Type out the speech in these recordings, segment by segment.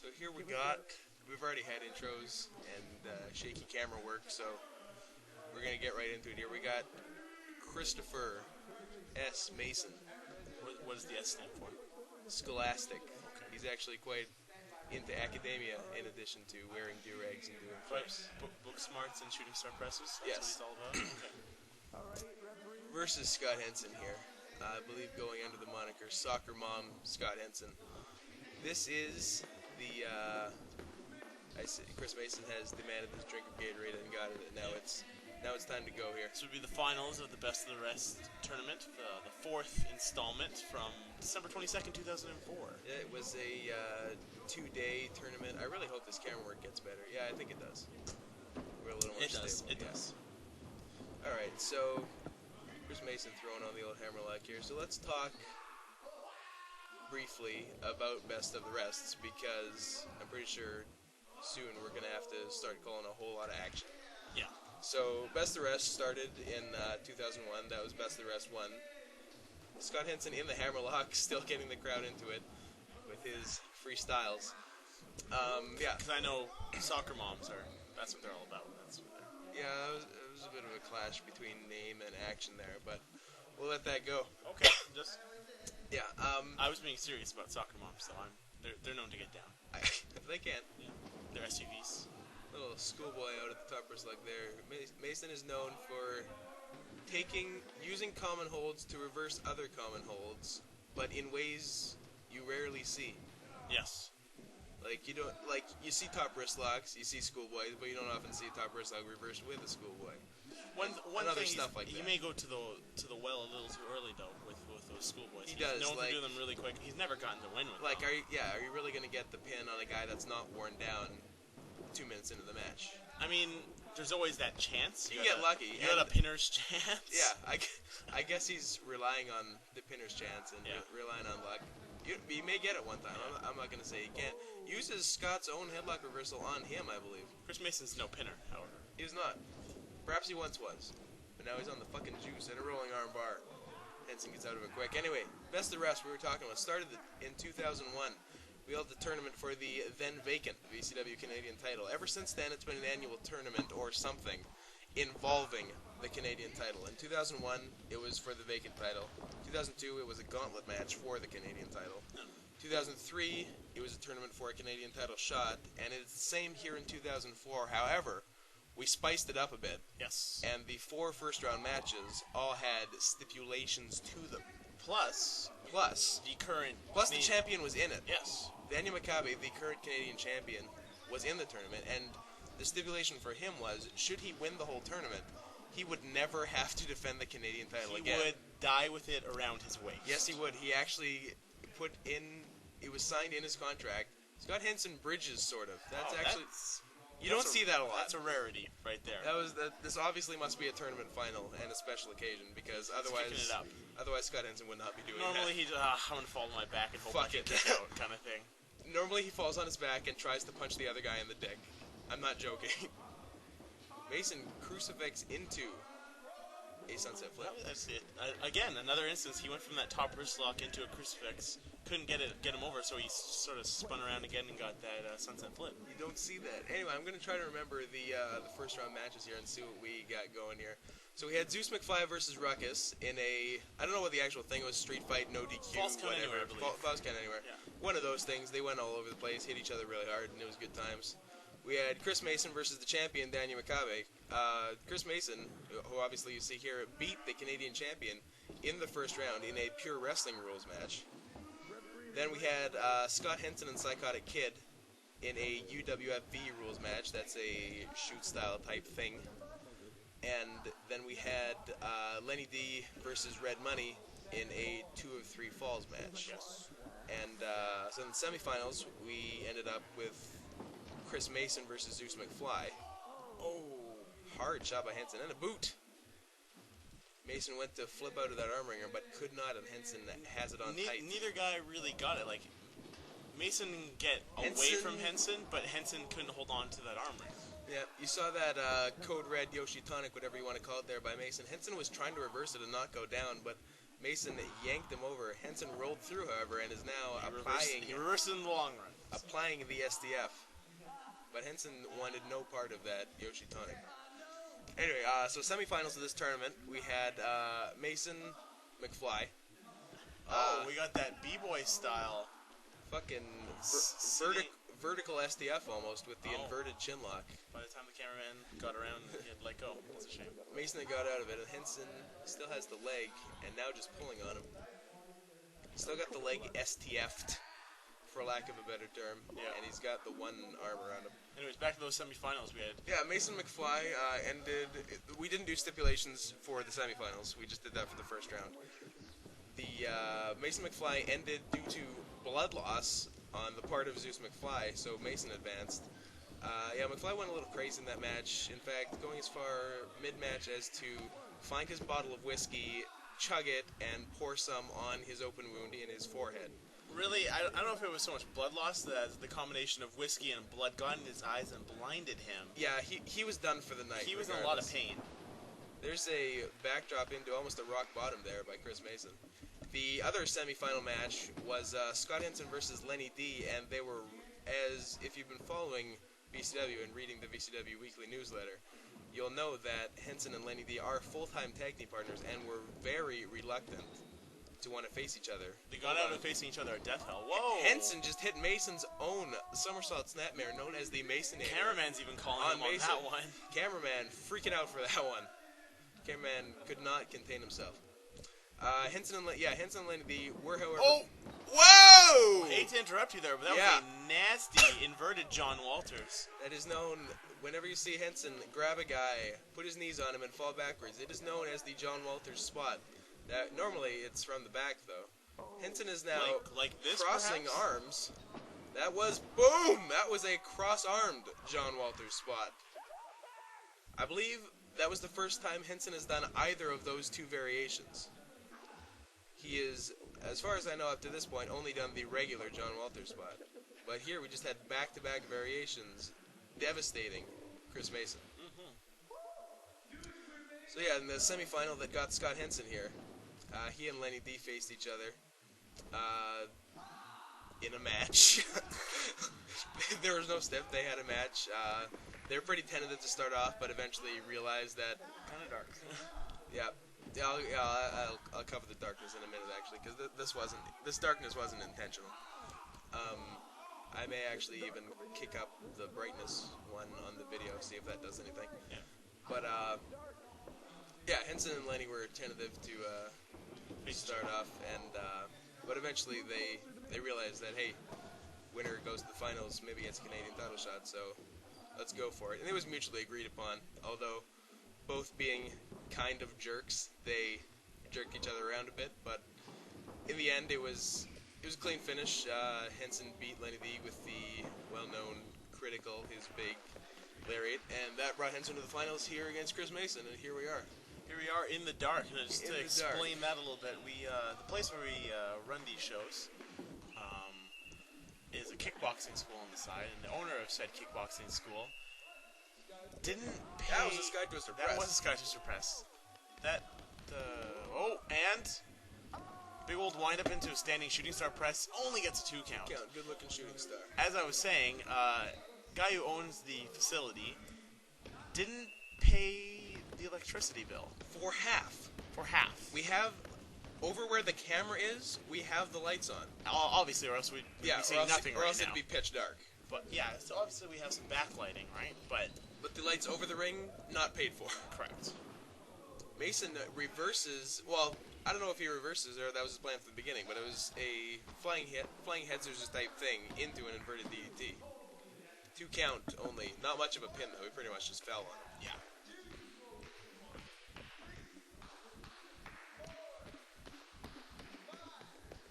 So here we've already had intros and shaky camera work, so we're going to get right into it here. We got Christopher S. Mason. What does the S stand for? Scholastic. Okay. He's actually quite into academia in addition to wearing do-rags and doing flips. Book smarts and shooting star presses? Yes. That's what he's all about? Okay. Versus Scott Henson here. I believe going under the moniker Soccer Mom Scott Henson. This is the, Chris Mason has demanded this drink of Gatorade and got it. Now it's time to go here. This would be the finals of the Best of the Rest tournament, the fourth installment from December 22nd, 2004. Yeah, it was a 2-day tournament. I really hope this camera work gets better. Yeah, I think it does. We're a little more stable. It does. All right, so Chris Mason throwing on the old hammerlock here. So let's talk briefly about Best of the Rests, because I'm pretty sure soon we're going to have to start calling a whole lot of action. Yeah. So Best of the Rest started in 2001. That was Best of the Rest 1. Scott Henson in the hammerlock, still getting the crowd into it with his freestyles. Yeah. Because I know soccer moms that's what they're all about. Yeah, it was a bit of a clash between name and action there, but we'll let that go. Okay. Yeah. I was being serious about soccer moms, so they're known to get down. They can. Yeah. They're SUVs. Little schoolboy out at the toppers like there. Mason is known for using common holds to reverse other common holds, but in ways you rarely see. Yes. You see top wrist locks, you see schoolboys, but you don't often see a top wrist lock reversed with a schoolboy. One other thing stuff like he that. may go to the well a little too early though with those schoolboys. He does. Known for doing them really quick. He's never gotten the win with them. Are you really gonna get the pin on a guy that's not worn down 2 minutes into the match? I mean, there's always that chance. You get lucky. You got a pinner's chance. Yeah, I guess he's relying on the pinner's chance and relying on luck. He may get it one time. I'm not going to say he can't. Uses Scott's own headlock reversal on him, I believe. Chris Mason's no pinner, however. He's not. Perhaps he once was. But now he's on the fucking juice and a rolling arm bar. Henson gets out of it quick. Anyway, Best of the Rest we were talking about started in 2001. We held the tournament for the then vacant VCW Canadian title. Ever since then, it's been an annual tournament or something involving the Canadian title. In 2001, it was for the vacant title. 2002, it was a gauntlet match for the Canadian title. 2003, it was a tournament for a Canadian title shot, and it's the same here in 2004. However, we spiced it up a bit. Yes. And the 4 first-round matches all had stipulations to them. Plus the champion was in it. Yes. Daniel Makabe, the current Canadian champion, was in the tournament, and the stipulation for him was, should he win the whole tournament, he would never have to defend the Canadian title again. He would die with it around his waist. Yes, he would. He actually it was signed in his contract. Scott Henson bridges, sort of. You don't see that a lot. That's a rarity right there. This obviously must be a tournament final and a special occasion, because otherwise Scott Henson would not be doing Normally that. he's I'm going to fall on my back and hope I can kick out kind of thing. Normally he falls on his back and tries to punch the other guy in the dick. I'm not joking. Mason crucifix into a sunset flip. That's it. Again, another instance. He went from that top wrist lock into a crucifix. Couldn't get him over, so he sort of spun around again and got that sunset flip. You don't see that. Anyway, I'm going to try to remember the first round matches here and see what we got going here. So we had Zeus McFly versus Ruckus in I don't know what the actual thing was, street fight, no DQ, Falls count whatever. anywhere, I believe. Falls count anywhere. Yeah. One of those things. They went all over the place, hit each other really hard, and it was good times. We had Chris Mason versus the champion, Daniel Makabe. Chris Mason, who obviously you see here, beat the Canadian champion in the first round in a pure wrestling rules match. Then we had Scott Henson and Psychotic Kid in a UWFV rules match. That's a shoot-style type thing. And then we had Lenny D versus Red Money in a 2 of 3 falls match. Yes. And so in the semifinals, we ended up with Chris Mason versus Zeus McFly. Oh, hard shot by Henson and a boot. Mason went to flip out of that arm wringer, but could not, and Henson has it on tight. Neither guy really got it. Like, Mason get away from Henson, but Henson couldn't hold on to that arm wringer. Yeah, you saw that Code Red Yoshi Tonic, whatever you want to call it there, by Mason. Henson was trying to reverse it and not go down, but Mason yanked him over. Henson rolled through, however, and is now applying. He reversed it in the long run. applying the SDF. But Henson wanted no part of that Yoshi tonic. Anyway, so semifinals of this tournament, we had Mason McFly. We got that B-boy style. Fucking Sitting- vertical SDF almost with the inverted chin lock. By the time the cameraman got around, he had let go. That's a shame. Mason had got out of it, and Henson still has the leg, and now just pulling on him. Still got the leg STF'd, for lack of a better term, Yeah. and he's got the one arm around him. Anyways, back to those semifinals we had. Yeah, Mason McFly ended. We didn't do stipulations for the semifinals. We just did that for the first round. The Mason McFly ended due to blood loss on the part of Zeus McFly, so Mason advanced. Yeah, McFly went a little crazy in that match. In fact, going as far mid-match as to find his bottle of whiskey, chug it, and pour some on his open wound in his forehead. Really, I don't know if it was so much blood loss as the combination of whiskey and blood got in his eyes and blinded him. Yeah, he was done for the night. He was in a lot of pain. There's a backdrop into almost a rock bottom there by Chris Mason. The other semifinal match was Scott Henson versus Lenny D, and they were, as if you've been following VCW and reading the VCW weekly newsletter, you'll know that Henson and Lenny D are full-time tag team partners and were very reluctant to want to face each other. They got out of facing each other at Death Hell. Whoa! Henson just hit Mason's own somersault snapmare, known as the Mason. Cameraman's even calling him on Mason. that one. Cameraman freaking out for that one. Cameraman could not contain himself. Henson and Lenny D were, however. Oh! Whoa! I hate to interrupt you there, but that was a nasty inverted John Walters. That is known. Whenever you see Henson grab a guy, put his knees on him, and fall backwards, it is known as the John Walters spot. That normally it's from the back though. Henson is now like this, crossing perhaps? arms. That was boom. That was a cross-armed John Walters spot. I believe that was the first time Henson has done either of those two variations. He is, as far as I know up to this point, only done the regular John Walters spot. But here we just had back-to-back variations, devastating Chris Mason. So yeah, in the semifinal that got Scott Henson here, he and Lenny D faced each other in a match. There was no stip. They had a match. They were pretty tentative to start off, but eventually realized that. Kind of dark. Yeah, I'll cover the darkness in a minute actually, because this darkness wasn't intentional. I may actually even kick up the brightness one on the video, see if that does anything. Yeah. But yeah, Henson and Lenny were tentative to start off, and but eventually they realized that, hey, winner goes to the finals, maybe gets a Canadian title shot, so let's go for it. And it was mutually agreed upon, although both being kind of jerks, they jerked each other around a bit, but in the end it was a clean finish. Henson beat Lenny D with the well-known critical, his big lariat, and that brought Henson to the finals here against Chris Mason, and here we are. Here we are in the dark. And just In to the explain that a little bit, the place where we run these shows is a kickboxing school on the side, and the owner of said kickboxing school didn't pay. That was a Sky Twister press. That was a Sky Twister press. And big old wind up into a standing shooting star press only gets a 2 count. Good looking shooting star. As I was saying, guy who owns the facility didn't pay the electricity bill. For half. For half. We have, over where the camera is, we have the lights on. Obviously, or else we'd be seeing nothing or right else now. it'd be pitch dark. But yeah, so obviously we have some backlighting, right? But the lights over the ring, not paid for. correct. Mason reverses, well, I don't know if he reverses or that was his plan from the beginning, but it was a flying head scissors type thing into an inverted DDT. 2 count only. Not much of a pin, though. He pretty much just fell on him. Yeah.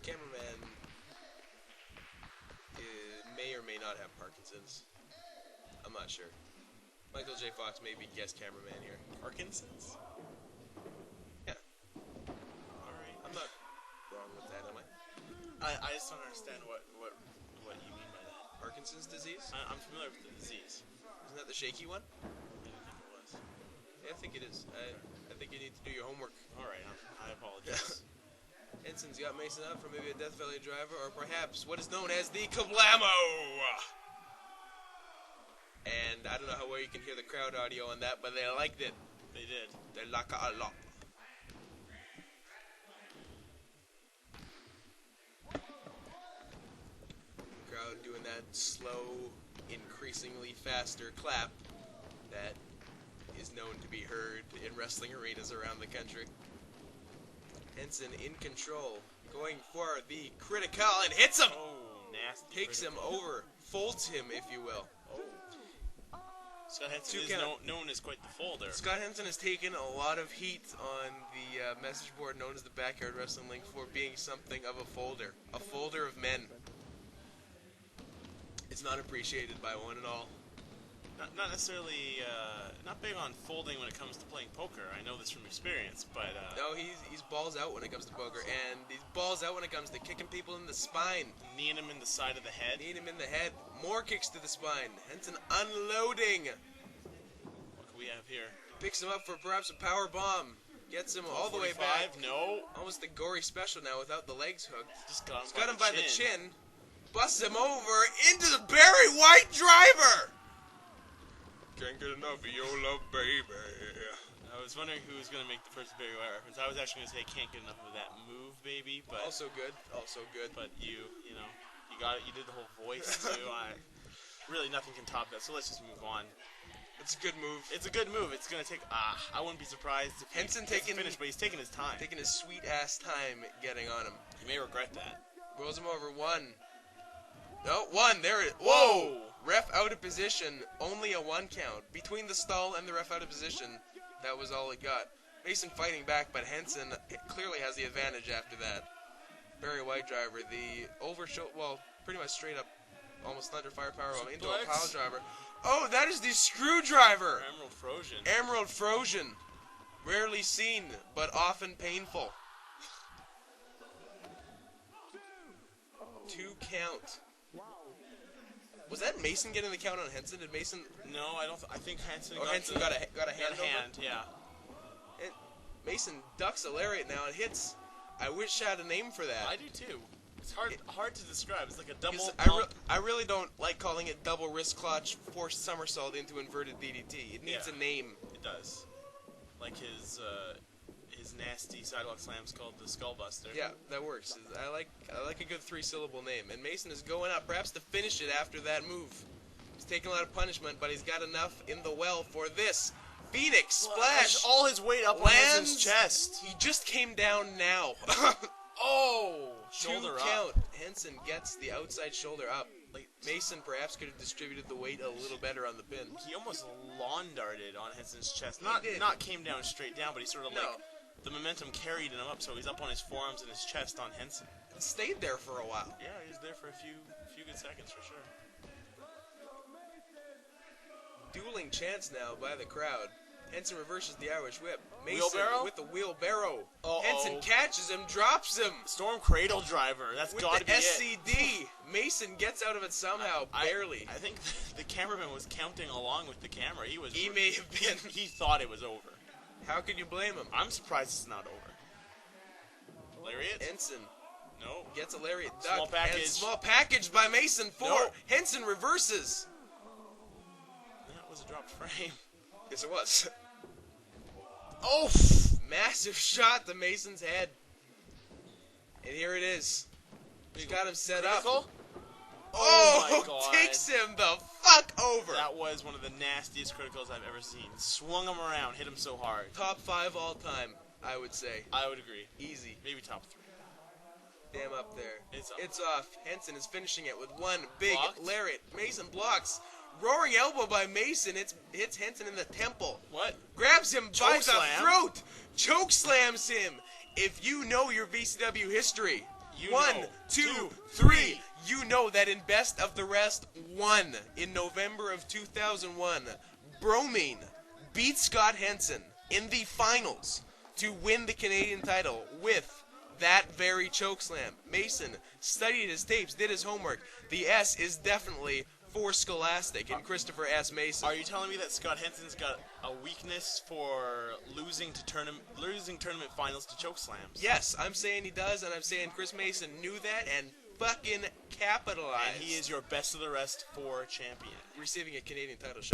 Cameraman may or may not have Parkinson's. I'm not sure. Michael J. Fox may be guest cameraman here. Parkinson's? Yeah. Alright. I'm not wrong with that, am I? I just don't understand what you mean by that. Parkinson's disease? I'm familiar with the disease. Isn't that the shaky one? I didn't think it was. Yeah, I think it is. I think you need to do your homework. Alright, I apologize. And Henson's got Mason up for maybe a Death Valley driver, or perhaps what is known as the Kablamo! And I don't know how well you can hear the crowd audio on that, but they liked it. They did. They like it a lot. Crowd doing that slow, increasingly faster clap that is known to be heard in wrestling arenas around the country. Henson in control, going for the critical and hits him! Oh, nasty. Takes him over, folds him, if you will. Oh. Scott Henson is known as quite the folder. Scott Henson has taken a lot of heat on the message board known as the Backyard Wrestling Link for being something of a folder of men. It's not appreciated by one and all. Not necessarily, not big on folding when it comes to playing poker. I know this from experience, but... No, he's balls out when it comes to poker, and he's balls out when it comes to kicking people in the spine. Kneeing him in the side of the head. Kneeing him in the head. More kicks to the spine. Henson unloading. What can we have here? Picks him up for perhaps a power bomb. Gets him all the way back. No. Almost a gory special now without the legs hooked. Just got him, He's got him by the chin. Busts him over into the Barry White driver. Can't get enough of your love, baby. I was wondering who was going to make the first Barry White reference. I was actually going to say can't get enough of that move, baby, but also good. But you know, you got it. You did the whole voice too. Really nothing can top that. So let's just move on. It's a good move. It's a good move. It's going to take. I wouldn't be surprised if Henson finish, but he's taking his time. Taking his sweet ass time getting on him. He may regret that. Rolls him over. One. No, one. There it. Whoa! Ref out of position. Only a 1 count. Between the stall and the ref out of position, that was all it got. Mason fighting back, but Henson clearly has the advantage after that. Barry White driver, the overshoulder, well, pretty much straight up, almost thunder firepower into a pile driver. Oh, that is the screwdriver! Emerald Frozen. Emerald Frozen. Rarely seen, but often painful. 2 count. Was that Mason getting the count on Henson? Did Mason? No, I don't. I think Henson. Henson got a hand. Yeah. And Mason ducks a lariat now and hits. I wish I had a name for that. I do too. It's hard to describe. It's like a double. I really don't like calling it double wrist clutch, forced somersault into inverted DDT. It needs a name. It does. Like his nasty sidewalk slams called the Skullbuster. Yeah, that works. I like a good 3-syllable name. And Mason is going up, perhaps to finish it after that move. He's taking a lot of punishment, but he's got enough in the well for this. Phoenix splash. All his weight up on his chest. He just came down now. Oh, 2 shoulder count. up. Henson gets the outside shoulder up. Like Mason perhaps could have distributed the weight a little better on the pin. He almost lawn darted on Henson's chest. He Not came down straight down, but he sort of the momentum carried him up, so he's up on his forearms and his chest on Henson. It stayed there for a while. Yeah, he was there for a few good seconds for sure. Dueling chants now by the crowd. Henson reverses the Irish whip. Mason Wheelbarrow? with the wheelbarrow. Uh-oh. Henson catches him, drops him. Storm Cradle Driver. That's With got to the be SCD. Mason gets out of it somehow, barely. I think the cameraman was counting along with the camera. He may have been. He thought it was over. How could you blame him? I'm surprised it's not over. Lariat? Henson. No. Gets a lariat duck. Small package. And small package by Mason for No. Henson reverses. That was a dropped frame. Yes, it was. Oh! Massive shot to Mason's head. And here it is. He's got him set Critical? up. Oh, my God. takes him the fuck over. That was one of the nastiest criticals I've ever seen. Swung him around, hit him so hard. Top 5 all time, I would say. I would agree. Easy. Maybe top 3. Damn up there. It's off. Henson is finishing it with one big Blocked? lariat. Mason blocks. Roaring elbow by Mason. It hits Henson in the temple. What? Grabs him by the Chokeslam? throat. Choke slams him. If you know your VCW history. You 1, know. 2, 2, 3. You know that in Best of the Rest 1 in November of 2001, Bromine beat Scott Henson in the finals to win the Canadian title with that very chokeslam. Mason studied his tapes, did his homework. The S is definitely for Scholastic and Christopher S. Mason. Are you telling me that Scott Henson's got a weakness for losing tournament finals to choke slams? Yes, I'm saying he does, and I'm saying Chris Mason knew that and fucking capitalized. And he is your best of the rest 4 champion. Receiving a Canadian title shot.